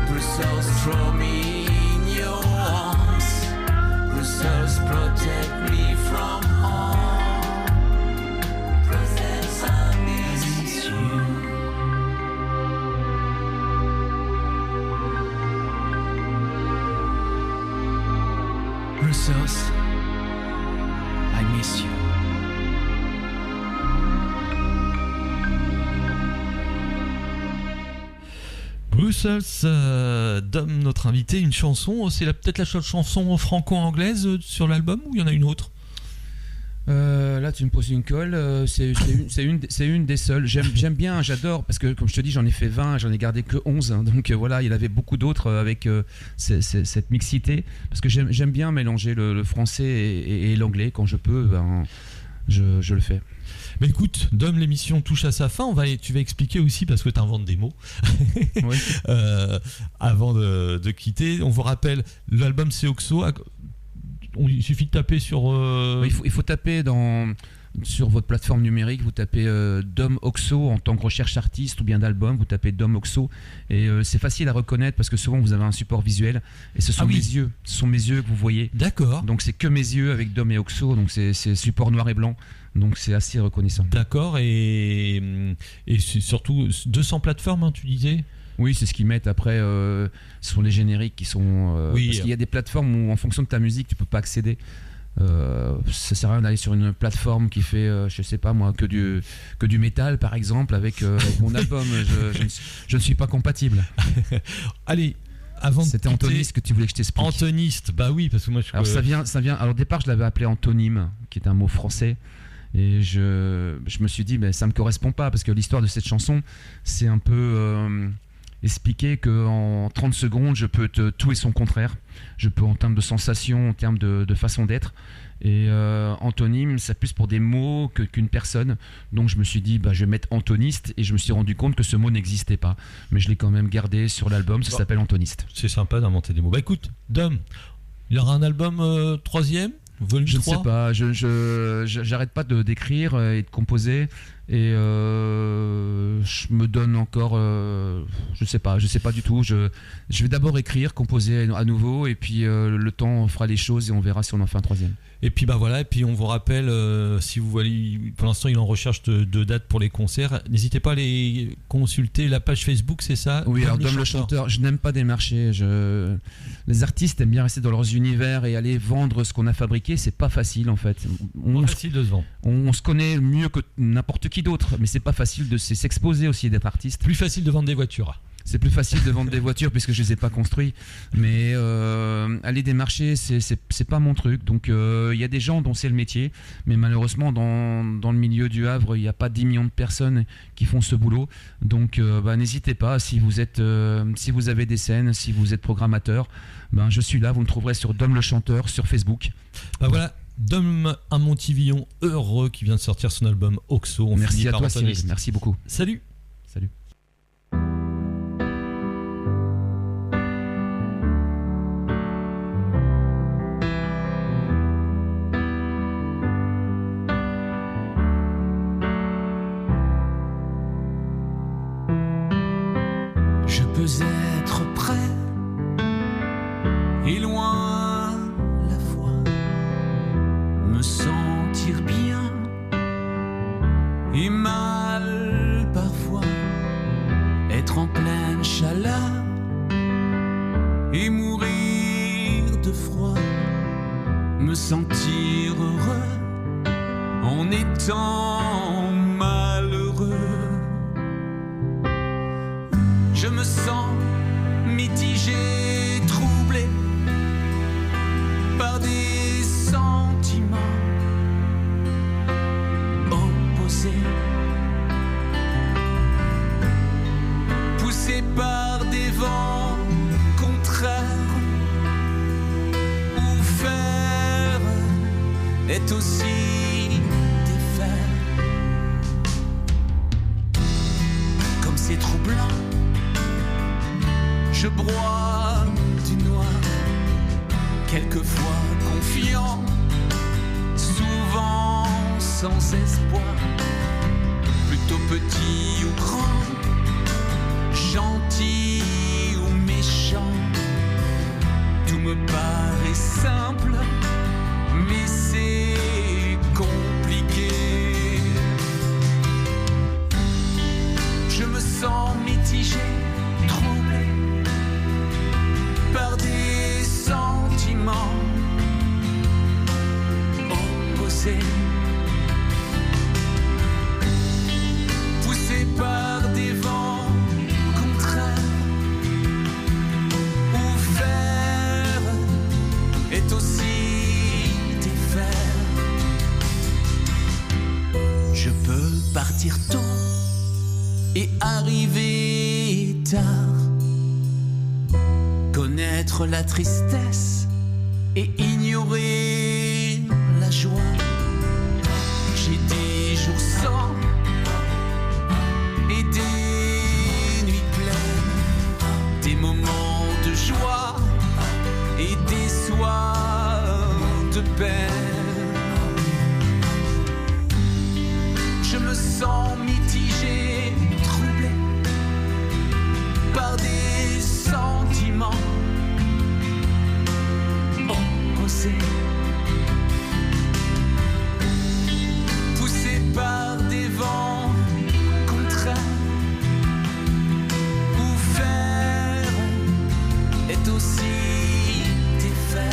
Brussels, throw me in your arms. Brussels, protect me from harm. Brussels, I miss you. Brussels, I miss you. Brussels, Dom, notre invité, une chanson, c'est peut-être la seule chanson franco-anglaise sur l'album ou il y en a une autre? Là tu me poses une colle, c'est une des seules. J'aime bien, j'adore, parce que comme je te dis j'en ai fait 20, j'en ai gardé que 11, hein, donc voilà, il y en avait beaucoup d'autres avec cette mixité, parce que j'aime bien mélanger le français et l'anglais, quand je peux, je le fais. Mais écoute, Dom, l'émission touche à sa fin. Tu vas expliquer aussi, parce que tu inventes des mots. Oui. Avant de quitter, on vous rappelle, l'album c'est Oxo. Il suffit de taper sur. Il faut taper sur votre plateforme numérique, vous tapez Dom Oxo en tant que recherche artiste ou bien d'album, vous tapez Dom Oxo et c'est facile à reconnaître parce que souvent vous avez un support visuel et ce sont mes yeux, que vous voyez. D'accord. Donc c'est que mes yeux avec Dom et Oxo, donc c'est support noir et blanc. Donc c'est assez reconnaissant. D'accord, et c'est surtout 200 plateformes, hein, tu disais? Oui, c'est ce qu'ils mettent après. Ce sont les génériques qui sont. Parce qu'il y a des plateformes où, en fonction de ta musique, tu peux pas accéder. Ça sert à rien d'aller sur une plateforme qui fait, je sais pas moi, que du métal par exemple, avec mon album. Je ne suis pas compatible. Allez. C'était Antoniste que tu voulais que je t'explique. Antoniste, bah oui, parce que moi Alors ça vient. Alors au départ, je l'avais appelé antonyme, qui est un mot français. Et je me suis dit, ça me correspond pas, parce que l'histoire de cette chanson, c'est un peu expliquer qu'en 30 secondes, je peux tout et son contraire. Je peux, en termes de sensations, en termes de façon d'être. Et antonyme, c'est plus pour des mots qu'une personne. Donc je me suis dit, je vais mettre antoniste, et je me suis rendu compte que ce mot n'existait pas. Mais je l'ai quand même gardé sur l'album, ça s'appelle Antoniste. C'est sympa d'inventer des mots. Écoute, Dom, il y aura un album troisième? Je ne sais pas, j'arrête pas d'écrire et de composer. Et je me donne encore, je sais pas du tout. Je vais d'abord écrire, composer à nouveau, et puis le temps fera les choses et on verra si on en fait un troisième. Et puis voilà, et puis on vous rappelle, si vous voyez, pour l'instant il est en recherche de dates pour les concerts, n'hésitez pas à aller consulter la page Facebook, c'est ça? Oui, alors Dom le chanteur, je n'aime pas démarcher. Les artistes aiment bien rester dans leurs univers et aller vendre ce qu'on a fabriqué, c'est pas facile en fait. Pas facile de se vendre. On se connaît mieux que n'importe qui d'autre, mais c'est pas facile de s'exposer aussi d'être artiste. Plus facile de vendre des voitures. C'est plus facile de vendre des voitures puisque je les ai pas construites, mais aller démarcher c'est pas mon truc. Donc il y a des gens dont c'est le métier, mais malheureusement dans le milieu du Havre il n'y a pas 10 millions de personnes qui font ce boulot. Donc n'hésitez pas, si vous avez des scènes, si vous êtes programmateur, je suis là, vous me trouverez sur Dom le chanteur sur Facebook. Voilà. Dom un Montivillon heureux qui vient de sortir son album Oxo. Merci à toi Cyril, merci beaucoup. Salut. Salut. Je peux être prêt et loin la fois, me sentir bien et mal parfois, être en pleine chaleur et mourir de froid, me sentir heureux en étant malheureux. Je me sens mitigé, troublé par des sentiments opposés, poussé par des vents contraires, où faire est aussi défaire. Comme c'est troublant, je broie du noir, quelquefois confiant, souvent sans espoir, plutôt petit ou grand, gentil ou méchant, tout me paraît simple, mais c'est compliqué. Je me sens mitigé, troublé par des sentiments opposés, poussé par des vents contraires, où faire est aussi défaire. Je peux partir tôt et arriver tard, connaître la tristesse et ignorer la joie. J'ai des jours sans et des nuits pleines, des moments de joie et des soirs de peine. Je me sens mitigé, troublé par des sentiments opposés, poussé par des vents contraires, où faire est aussi défaire.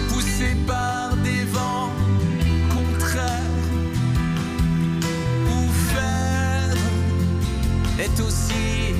Poussé par des vents contraires, où faire est aussi